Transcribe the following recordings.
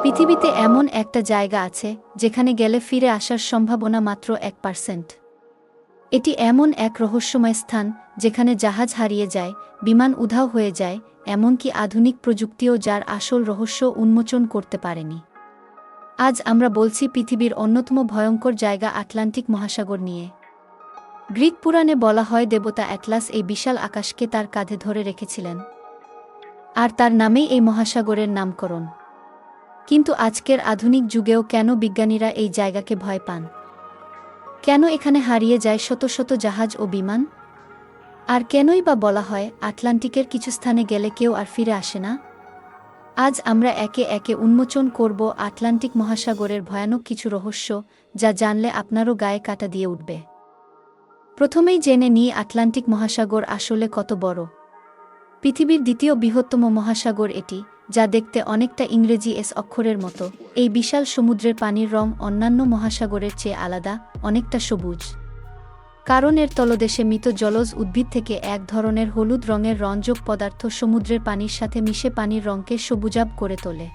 পৃথিবীতে এমন একটা জায়গা আছে যেখানে গেলে ফিরে আসার সম্ভাবনা মাত্র 1%। এটি এমন এক রহস্যময় স্থান যেখানে জাহাজ হারিয়ে যায়, বিমান উধাও হয়ে যায়, এমনকি আধুনিক প্রযুক্তিও যার আসল রহস্য উন্মোচন করতে পারেনি। আজ আমরা বলছি পৃথিবীর অন্যতম ভয়ঙ্কর জায়গা আটলান্টিক মহাসাগর নিয়ে। গ্রিক পুরাণে বলা হয় দেবতা অ্যাটলাস এই বিশাল আকাশকে তার কাঁধে ধরে রেখেছিলেন, আর তার নামেই এই মহাসাগরের নামকরণ। কিন্তু আজকের আধুনিক যুগেও কেন বিজ্ঞানীরা এই জায়গাকে ভয় পান? কেন এখানে হারিয়ে যায় শত শত জাহাজ ও বিমান? আর কেনই বা বলা হয় আটলান্টিকের কিছু স্থানে গেলে কেউ আর ফিরে আসে না? আজ আমরা একে একে উন্মোচন করব আটলান্টিক মহাসাগরের ভয়ানক কিছু রহস্য, যা জানলে আপনারও গায়ে কাঁটা দিয়ে উঠবে। প্রথমেই জেনে নিই আটলান্টিক মহাসাগর আসলে কত বড়। পৃথিবীর দ্বিতীয় বৃহত্তম মহাসাগর এটি, যা দেখতে অনেকটা ইংরেজি এস অক্ষরের মতো। এই বিশাল সমুদ্রের পানির রং অন্যান্য মহাসাগরের চেয়ে আলাদা, অনেকটা সবুজ। কারণ এর তলদেশে মৃত জলজ উদ্ভিদ থেকে এক ধরনের হলুদ রঙের রঞ্জক পদার্থ সমুদ্রের পানির সাথে মিশে পানির রঙকে সবুজাভ করে তোলে।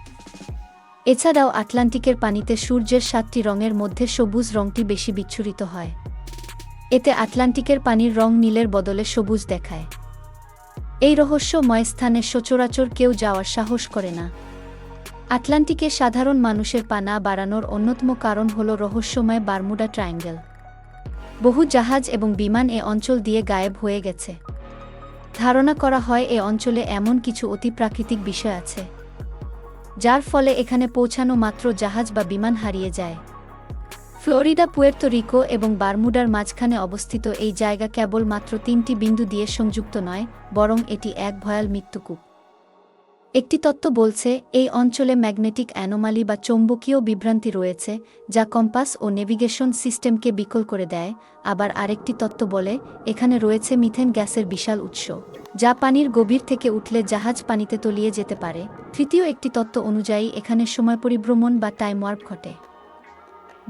এছাড়াও আটলান্টিকের পানিতে সূর্যের 7টি রঙের মধ্যে সবুজ রঙটি বেশি বিচ্ছুরিত হয়। এতে আটলান্টিকের পানির রং নীলের বদলে সবুজ দেখায়। এই রহস্যময় স্থানে সচরাচর কেউ যাওয়ার সাহস করে না। আটলান্টিকে সাধারণ মানুষের পা না বাড়ানোর অন্যতম কারণ হল রহস্যময় বারমুডা ট্রায়াঙ্গেল। বহু জাহাজ এবং বিমান এ অঞ্চল দিয়ে গায়েব হয়ে গেছে। ধারণা করা হয় এ অঞ্চলে এমন কিছু অতিপ্রাকৃতিক বিষয় আছে, যার ফলে এখানে পৌঁছানো মাত্র জাহাজ বা বিমান হারিয়ে যায়। ফ্লোরিডা, পুয়ের্তো রিকো এবং বারমুডার মাঝখানে অবস্থিত এই জায়গা কেবল মাত্র 3টি বিন্দু দিয়ে সংযুক্ত নয়, বরং এটি এক ভয়াল মৃত্যুকূপ। একটি তত্ত্ব বলছে এই অঞ্চলে ম্যাগনেটিক অ্যানোমালি বা চৌম্বকীয় বিভ্রান্তি রয়েছে, যা কম্পাস ও নেভিগেশন সিস্টেমকে বিকল করে দেয়। আবার আরেকটি তত্ত্ব বলে এখানে রয়েছে মিথেন গ্যাসের বিশাল উৎস, যা পানির গভীর থেকে উঠলে জাহাজ পানিতে তলিয়ে যেতে পারে। তৃতীয় একটি তত্ত্ব অনুযায়ী এখানে সময় পরিভ্রমণ বা টাইম ওয়ার্প ঘটে,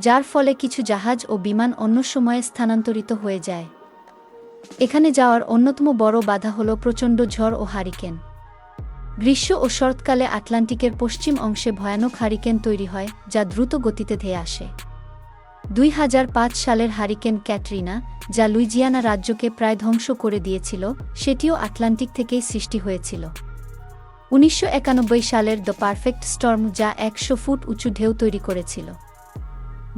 যার ফলে কিছু জাহাজ ও বিমান অন্য সময়ে স্থানান্তরিত হয়ে যায়। এখানে যাওয়ার অন্যতম বড় বাধা হল প্রচণ্ড ঝড় ও হারিকেন। গ্রীষ্ম ও শরৎকালে আটলান্টিকের পশ্চিম অংশে ভয়ানক হারিকেন তৈরি হয়, যা দ্রুত গতিতে ধেয়ে আসে। 2005 সালের হারিকেন ক্যাটরিনা, যা লুইজিয়ানা রাজ্যকে প্রায় ধ্বংস করে দিয়েছিল, সেটিও আটলান্টিক থেকেই সৃষ্টি হয়েছিল। 1991 সালের দ্য পারফেক্ট স্টর্ম, যা 100 ফুট উঁচু ঢেউ তৈরি করেছিল।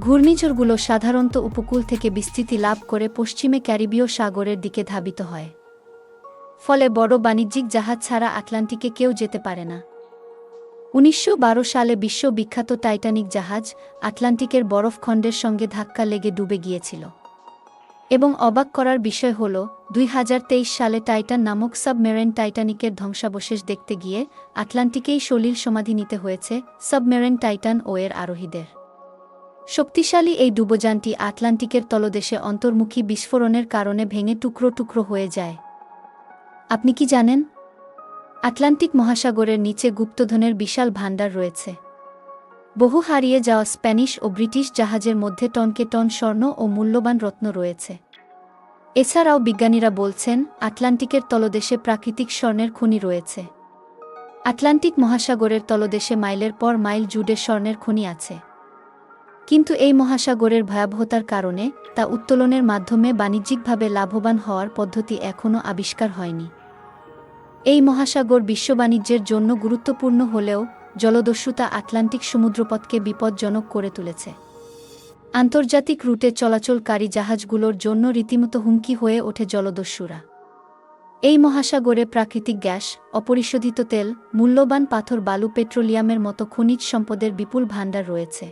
ঘূর্ণিঝড়গুলো সাধারণত উপকূল থেকে বিস্তৃতি লাভ করে পশ্চিমে ক্যারিবীয় সাগরের দিকে ধাবিত হয়। ফলে বড় বাণিজ্যিক জাহাজ ছাড়া আটলান্টিকে কেউ যেতে পারে না। 1912 সালে বিশ্ববিখ্যাত টাইটানিক জাহাজ আটলান্টিকের বরফখণ্ডের সঙ্গে ধাক্কা লেগে ডুবে গিয়েছিল। এবং অবাক করার বিষয় হল 2023 সালে টাইটান নামক সাবমেরিন টাইটানিকের ধ্বংসাবশেষ দেখতে গিয়ে আটলান্টিকেই সলিল সমাধি নিতে হয়েছে সাবমেরিন টাইটান ও এর আরোহীদের। শক্তিশালী এই ডুবোযানটি আটলান্টিকের তলদেশে অন্তর্মুখী বিস্ফোরণের কারণে ভেঙে টুকরো টুকরো হয়ে যায়। আপনি কি জানেন? আটলান্টিক মহাসাগরের নিচে গুপ্তধনের বিশাল ভাণ্ডার রয়েছে। বহু হারিয়ে যাওয়া স্প্যানিশ ও ব্রিটিশ জাহাজের মধ্যে টনকে টন স্বর্ণ ও মূল্যবান রত্ন রয়েছে। এছাড়াও বিজ্ঞানীরা বলছেন আটলান্টিকের তলদেশে প্রাকৃতিক স্বর্ণের খনি রয়েছে। আটলান্টিক মহাসাগরের তলদেশে মাইলের পর মাইল জুড়ে স্বর্ণের খনি আছে। কিন্তু এই মহাসাগরের ভয়াবহতার কারণে তা উত্তোলনের মাধ্যমে বাণিজ্যিকভাবে লাভবান হওয়ার পদ্ধতি এখনও আবিষ্কার হয়নি। এই মহাসাগর বিশ্ব বাণিজ্যের জন্য গুরুত্বপূর্ণ হলেও জলদস্যুতা আটলান্টিক সমুদ্রপথকে বিপজ্জনক করে তুলেছে। আন্তর্জাতিক রুটে চলাচলকারী জাহাজগুলোর জন্য রীতিমতো হুমকি হয়ে ওঠে জলদস্যুরা। এই মহাসাগরে প্রাকৃতিক গ্যাস, অপরিশোধিত তেল, মূল্যবান পাথর, বালু, পেট্রোলিয়ামের মতো খনিজ সম্পদের বিপুল ভাণ্ডার রয়েছে।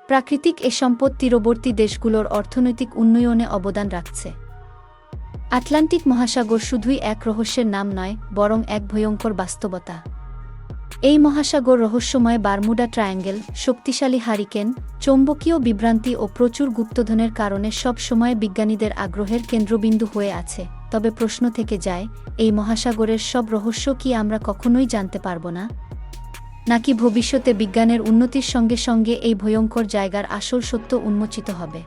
প্রাকৃতিক এ সম্পদ তীরবর্তী দেশগুলোর অর্থনৈতিক উন্নয়নে অবদান রাখছে। আটলান্টিক মহাসাগর শুধুই এক রহস্যের নাম নয়, বরং এক ভয়ঙ্কর বাস্তবতা। এই মহাসাগর রহস্যময় বারমুডা ট্রায়াঙ্গেল, শক্তিশালী হারিকেন, চৌম্বকীয় বিভ্রান্তি ও প্রচুর গুপ্তধনের কারণে সব সময় বিজ্ঞানীদের আগ্রহের কেন্দ্রবিন্দু হয়ে আছে। তবে প্রশ্ন থেকে যায়, এই মহাসাগরের সব রহস্য কি আমরা কখনোই জানতে পারব না? নাকি ভবিষ্যতে বিজ্ঞানের উন্নতির সঙ্গে সঙ্গে এই ভয়ঙ্কর জায়গার আসল সত্য উন্মোচিত হবে?